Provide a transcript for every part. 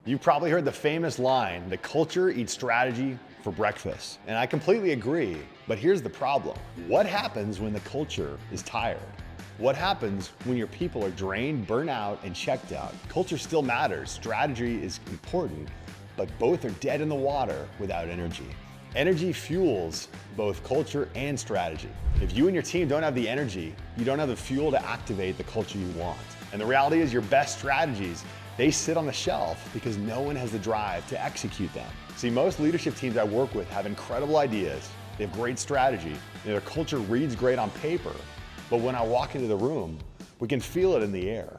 You've probably heard the famous line, the culture eats strategy for breakfast. And I completely agree, but here's the problem. What happens when the culture is tired? What happens when your people are drained, burnt out, and checked out? Culture still matters, strategy is important, but both are dead in the water without energy. Energy fuels both culture and strategy. If you and your team don't have the energy, you don't have the fuel to activate the culture you want. And the reality is your best strategies, they sit on the shelf because no one has the drive to execute them. See, most leadership teams I work with have incredible ideas, they have great strategy, and their culture reads great on paper, but when I walk into the room, we can feel it in the air.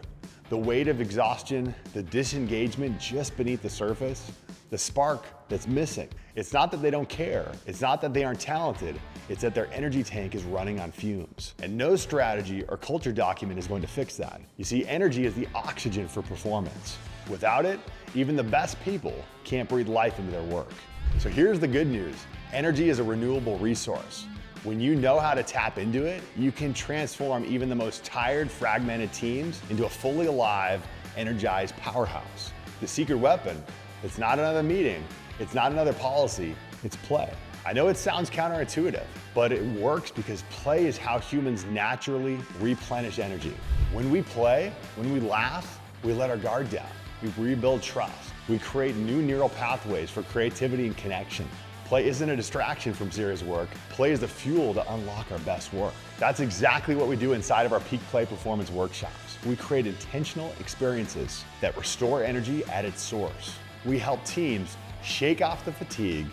The weight of exhaustion, the disengagement just beneath the surface, the spark that's missing. It's not that they don't care, it's not that they aren't talented, it's that their energy tank is running on fumes. And no strategy or culture document is going to fix that. You see, energy is the oxygen for performance. Without it, even the best people can't breathe life into their work. So here's the good news. Energy is a renewable resource. When you know how to tap into it, you can transform even the most tired, fragmented teams into a fully alive, energized powerhouse. The secret weapon, it's not another meeting, it's not another policy, it's play. I know it sounds counterintuitive, but it works because play is how humans naturally replenish energy. When we play, when we laugh, we let our guard down. We rebuild trust. We create new neural pathways for creativity and connection. Play isn't a distraction from serious work. Play is the fuel to unlock our best work. That's exactly what we do inside of our Peak Play Performance workshops. We create intentional experiences that restore energy at its source. We help teams shake off the fatigue,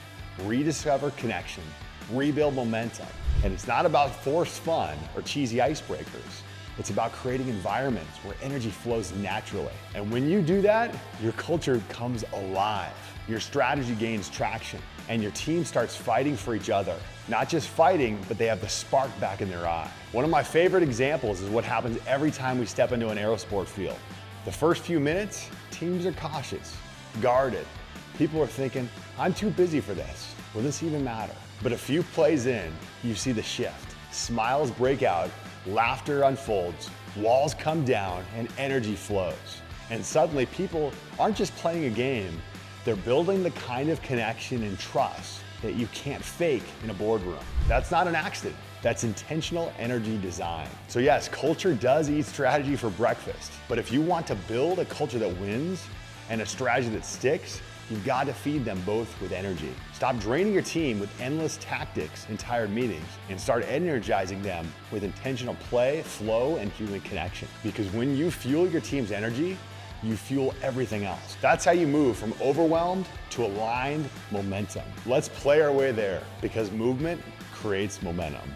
rediscover connection, rebuild momentum. And it's not about forced fun or cheesy icebreakers. It's about creating environments where energy flows naturally. And when you do that, your culture comes alive. Your strategy gains traction, and your team starts fighting for each other. Not just fighting, but they have the spark back in their eye. One of my favorite examples is what happens every time we step into an aerosport field. The first few minutes, teams are cautious, guarded. People are thinking, I'm too busy for this. Will this even matter? But a few plays in, you see the shift. Smiles break out, laughter unfolds, walls come down, and energy flows. And suddenly people aren't just playing a game, they're building the kind of connection and trust that you can't fake in a boardroom. That's not an accident. That's intentional energy design. So yes, culture does eat strategy for breakfast, but if you want to build a culture that wins and a strategy that sticks, you've got to feed them both with energy. Stop draining your team with endless tactics and tired meetings and start energizing them with intentional play, flow, and human connection. Because when you fuel your team's energy, you fuel everything else. That's how you move from overwhelmed to aligned momentum. Let's play our way there because movement creates momentum.